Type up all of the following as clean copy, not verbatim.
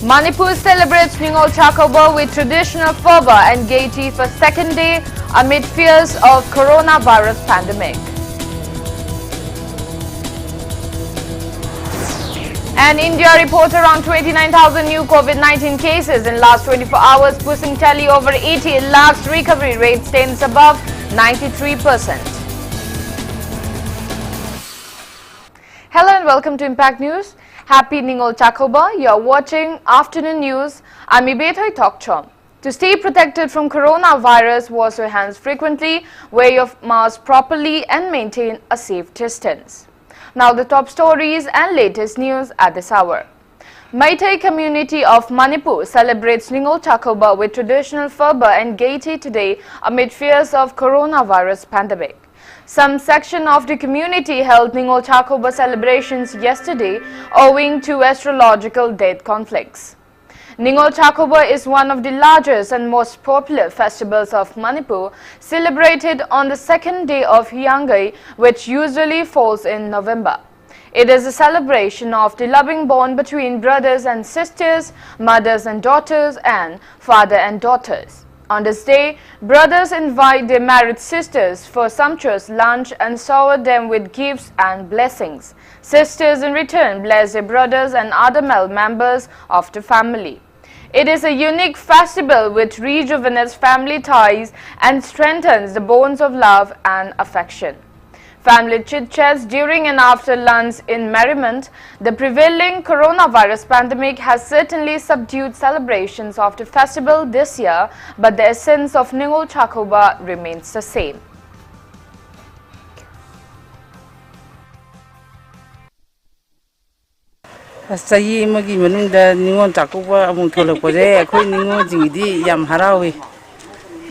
Manipur celebrates Ningol Chakoba with traditional fervor and gaiety for second day amid fears of coronavirus pandemic. And India reported around 29,000 new COVID-19 cases in last 24 hours, pushing tally over 80 lakhs. Recovery rate stands above 93%. Hello and welcome to Impact News. Happy Ningol Chakoba. You are watching Afternoon News. I'm Ibethoi Thokchom. To stay protected from coronavirus, wash your hands frequently, wear your mask properly and maintain a safe distance. Now the top stories and latest news at this hour. Meitei community of Manipur celebrates Ningol Chakoba with traditional fervor and gaiety today amid fears of coronavirus pandemic. Some section of the community held Ningol Chakoba celebrations yesterday owing to astrological date conflicts. Ningol Chakoba is one of the largest and most popular festivals of Manipur, celebrated on the second day of Hyanggai, which usually falls in November. It is a celebration of the loving bond between brothers and sisters, mothers and daughters, and father and daughters. On this day, brothers invite their married sisters for sumptuous lunch and shower them with gifts and blessings. Sisters in return bless their brothers and other male members of the family. It is a unique festival which rejuvenates family ties and strengthens the bonds of love and affection. Family chit-chats during and after lunch in merriment. The prevailing coronavirus pandemic has certainly subdued celebrations of the festival this year, but the essence of Ningol Chakoba remains the same. Sayi magi manungda Ningol Chakoba among tholokpare akhoi Ningol jingidi yam harawi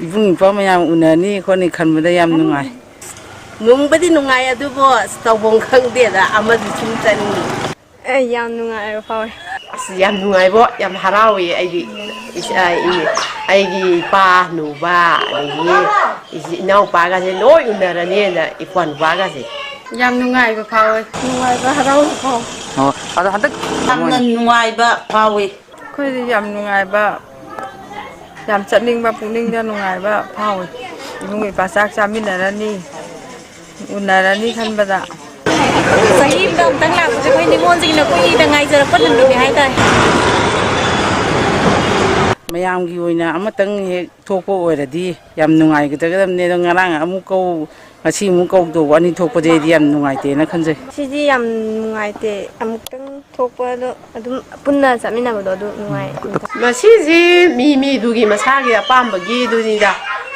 ibung ipa mayam unani khoni khanbada yam nungai Nungbadi nungai adubo stawbong khangde da amadi chum tani yam nungai fawe yam nungai bo yam harawi aigi pa nu ba ni nau pa ga se loi unarani na ikwan ba ga se yam nungai ba fawe nungai ba harawi fawe ada hadak yam nungai ba fawe khoi yam nungai ba yam chatning ba puning da nungai ba fawe ibung ipa sak chaminarani unarani khanbada sahi dam tang la ko khoi Ningol jing na koi da ngai jara pan nu ni hai tai mayam gi oina amatang he thokpo oiradi yam nungai gidagdamne do ngarang amuk ko ngasi mu ko do wani thokpo de yam nungai te na khanjai sidi yam nungai te amutang thokpa do adum punna chamina ba do nungai masiji mi dugi masagi apamba gi duni da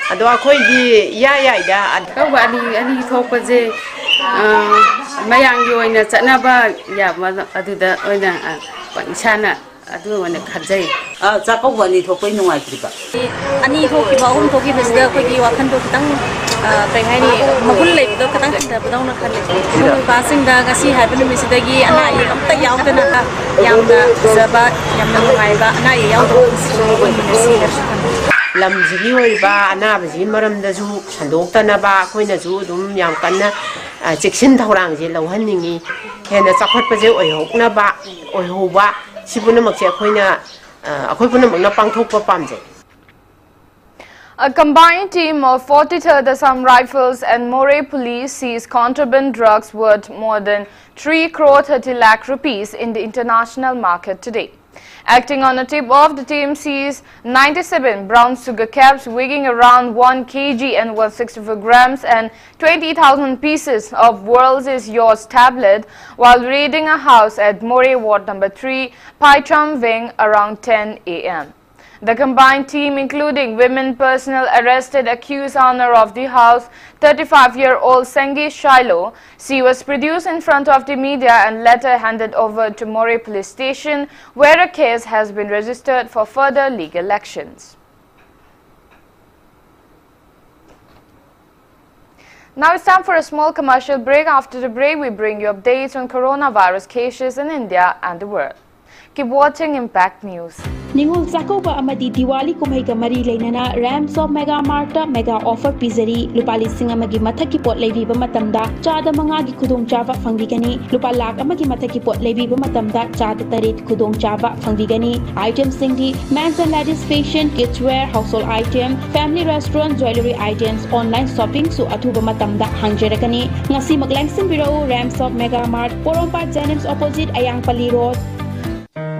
ado akhoi gi ya da ka ani thokpa je mayang gi oina chanaba ya aduda oina pansana adu wana khajai Chakoba ni thokpai nungai triba ani thoki ba hum thoki besda ko gi wakhan do kitang kai hai ni magul le do kitang da badau na khalle ko ba sing da gasi hai ban mi sidagi ana yi amta yaw da na ka yam da zaba yam na nungai ba ana yi yaw do si da lam jigi hoi ba ana ba ji maram da ju sandok ta na ba khoi na ju dum yam kanna cheksin thorang je lauhan ningi hena chakhot pa je oi hok na ba oi ho ba sibuna mak che khoi na akhoi puna mak na pangthok pa pam je. A combined team of 43rd Assam Rifles and Moray Police seized contraband drugs worth more than 3 crore 30 lakh rupees in the international market today. Acting on a tip off, the team seized 97 brown sugar caps weighing around 1 kg and 164 grams and 20,000 pieces of World's is Yours tablet while raiding a house at Moray Ward number 3, Thokchom Wing around 10 a.m. The combined team, including women personnel, arrested accused owner of the house, 35-year-old Sengi Shiloh. She was produced in front of the media and later handed over to Moray Police Station, where a case has been registered for further legal actions. Now it's time for a small commercial break. After the break, we bring you updates on coronavirus cases in India and the world. Keep watching Impact News. Ningol Chakoba amadi Diwali kumai ka mari leinana Rams of Mega Marta Mega Offer Pizari Lupa lising amagi mathaki pot leibiba matamda chada mangagi khudong chava fangbigani Lupa lak amagi mathaki pot leibiba matamda chada tarit khudong chava fangbigani items singdi men's and ladies fashion kidswear household item family restaurant jewelry items online shopping su athuba matamda hangjerakani ngasi maglangsing biro Rams of Mega Mart Porompa Jenims opposite Ayangpali Road.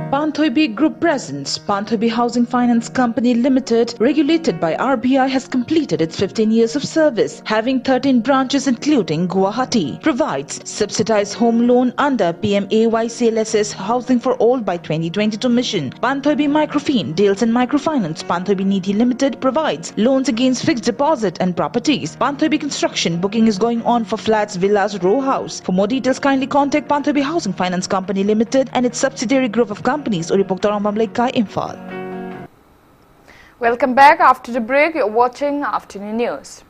Ibethoi Group presents Ibethoi Housing Finance Company Limited, regulated by RBI, has completed its 15 years of service, having 13 branches including Guwahati. Provides subsidized home loan under PMAY CLSS Housing for All by 2022 mission. Ibethoi Microfinance deals in microfinance. Ibethoi Nidhi Limited provides loans against fixed deposit and properties. Ibethoi Construction booking is going on for flats, villas, row house. For more details, kindly contact Ibethoi Housing Finance Company Limited and its subsidiary group of companies. Welcome back. After the break, you're watching Afternoon News.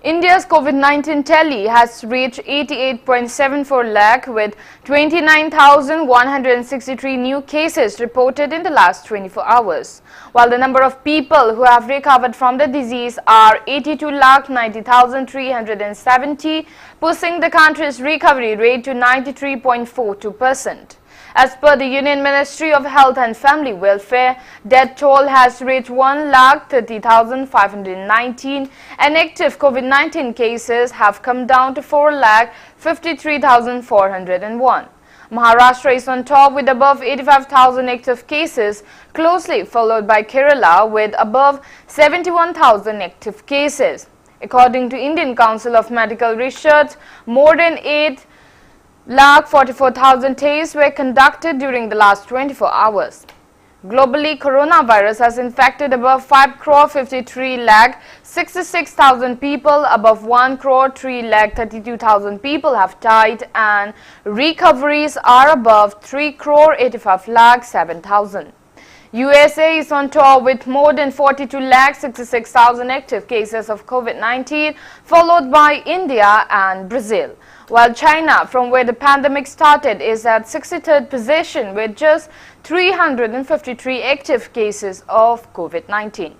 India's COVID-19 tally has reached 88.74 lakh with 29,163 new cases reported in the last 24 hours, while the number of people who have recovered from the disease are 82,90,370, pushing the country's recovery rate to 93.42%. As per the Union Ministry of Health and Family Welfare, death toll has reached 1,30,519 and active COVID-19 cases have come down to 4,53,401. Maharashtra is on top with above 85,000 active cases, closely followed by Kerala with above 71,000 active cases. According to Indian Council of Medical Research, more than 8,44,000 tests were conducted during the last 24 hours. Globally, coronavirus has infected above 5,53,66,000 people, above 1,03,32,000 people have died, and recoveries are above 3,85,07,000. USA is on top with more than 42,66,000 active cases of COVID-19, followed by India and Brazil, while China, from where the pandemic started, is at 63rd position with just 353 active cases of COVID-19.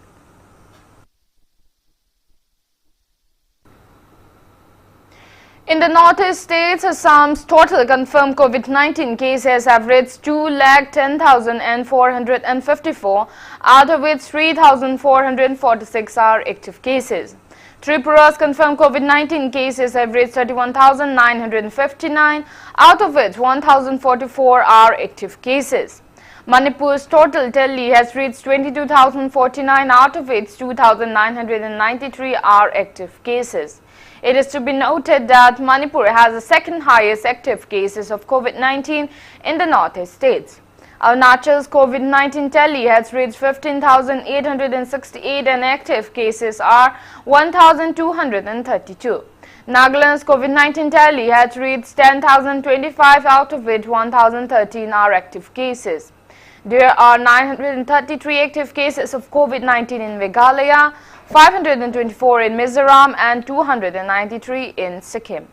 In the northeast states, Assam's total confirmed COVID-19 cases have reached 2,10,454, out of which 3,446 are active cases. Tripura's confirmed COVID-19 cases have reached 31,959, out of which 1,044 are active cases. Manipur's total tally has reached 22,049, out of which 2,993 are active cases. It is to be noted that Manipur has the second highest active cases of COVID-19 in the northeast states. Arunachal's COVID-19 tally has reached 15,868 and active cases are 1,232. Nagaland's COVID-19 tally has reached 10,025, out of which 1,013 are active cases. There are 933 active cases of COVID-19 in Meghalaya, 524 in Mizoram and 293 in Sikkim.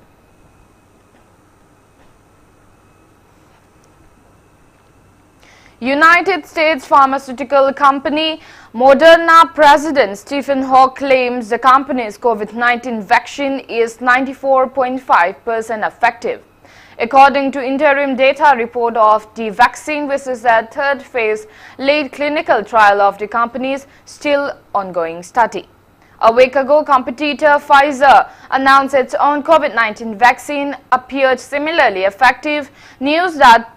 United States pharmaceutical company Moderna President Stephen Hawke claims the company's COVID-19 vaccine is 94.5% effective. According to interim data report of the vaccine, which is a third phase late clinical trial of the company's still ongoing study. A week ago, competitor Pfizer announced its own COVID-19 vaccine appeared similarly effective, news that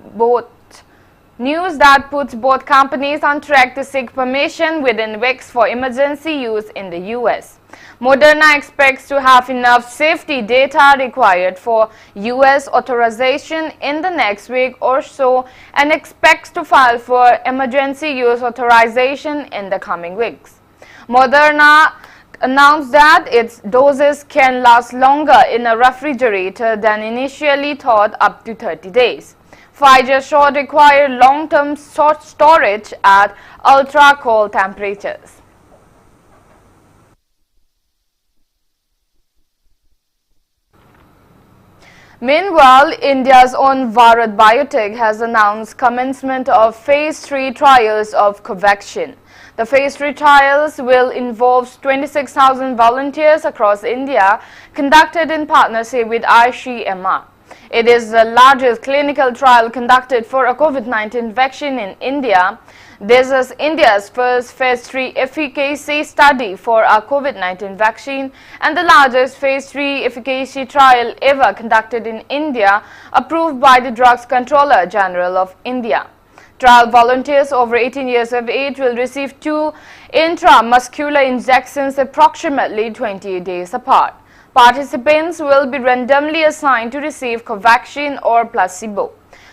puts both companies on track to seek permission within weeks for emergency use in the US. Moderna expects to have enough safety data required for US authorization in the next week or so and expects to file for emergency use authorization in the coming weeks. Moderna announced that its doses can last longer in a refrigerator than initially thought, up to 30 days. Pfizer should require long-term storage at ultra-cold temperatures. Meanwhile, India's own Bharat Biotech has announced commencement of Phase 3 trials of Covaxin. The Phase 3 trials will involve 26,000 volunteers across India, conducted in partnership with ICMR. It is the largest clinical trial conducted for a COVID-19 vaccine in India. This is India's first Phase 3 efficacy study for a COVID-19 vaccine and the largest Phase 3 efficacy trial ever conducted in India, approved by the Drugs Controller General of India. Trial volunteers over 18 years of age will receive 2 intramuscular injections approximately 20 days apart. Participants will be randomly assigned to receive Covaxin or placebo.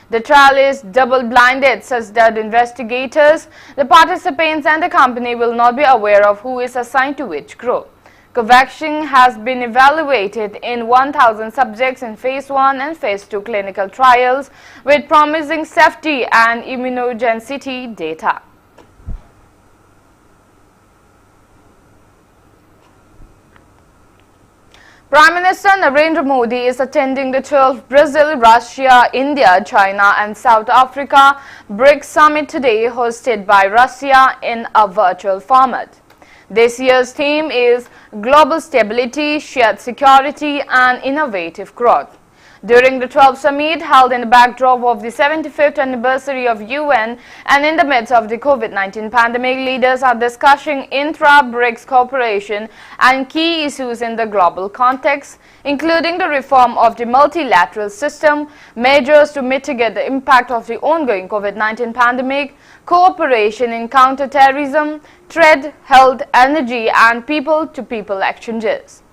The trial is double-blinded such that investigators, the participants and the company will not be aware of who is assigned to which group. Covaxin has been evaluated in 1,000 subjects in Phase 1 and Phase 2 clinical trials with promising safety and immunogenicity data. Prime Minister Narendra Modi is attending the 12th Brazil, Russia, India, China and South Africa BRICS Summit today, hosted by Russia in a virtual format. This year's theme is Global Stability, Shared Security and Innovative Growth. During the 12th summit held in the backdrop of the 75th anniversary of UN and in the midst of the COVID-19 pandemic, leaders are discussing intra-BRICS cooperation and key issues in the global context, including the reform of the multilateral system, measures to mitigate the impact of the ongoing COVID-19 pandemic, cooperation in counter-terrorism, trade, health, energy and people-to-people exchanges.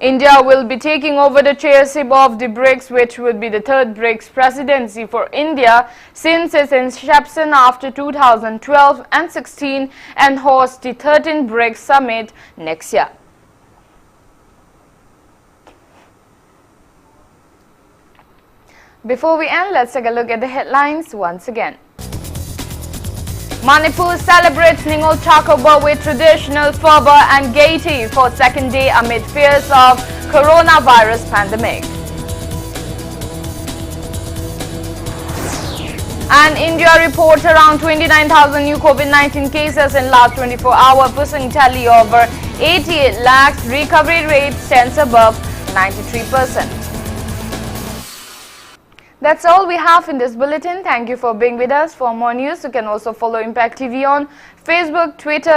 India will be taking over the chairship of the BRICS, which would be the third BRICS presidency for India since its inception after 2012 and 16, and host the 13th BRICS summit next year. Before we end, let's take a look at the headlines once again. Manipur celebrates Ningol Chakoba with traditional fervor and gaiety for second day amid fears of coronavirus pandemic. And India reports around 29,000 new COVID-19 cases in last 24 hours, pushing tally over 88 lakhs. Recovery rate stands above 93%. That's all we have in this bulletin. Thank you for being with us. For more news, you can also follow Impact TV on Facebook, Twitter,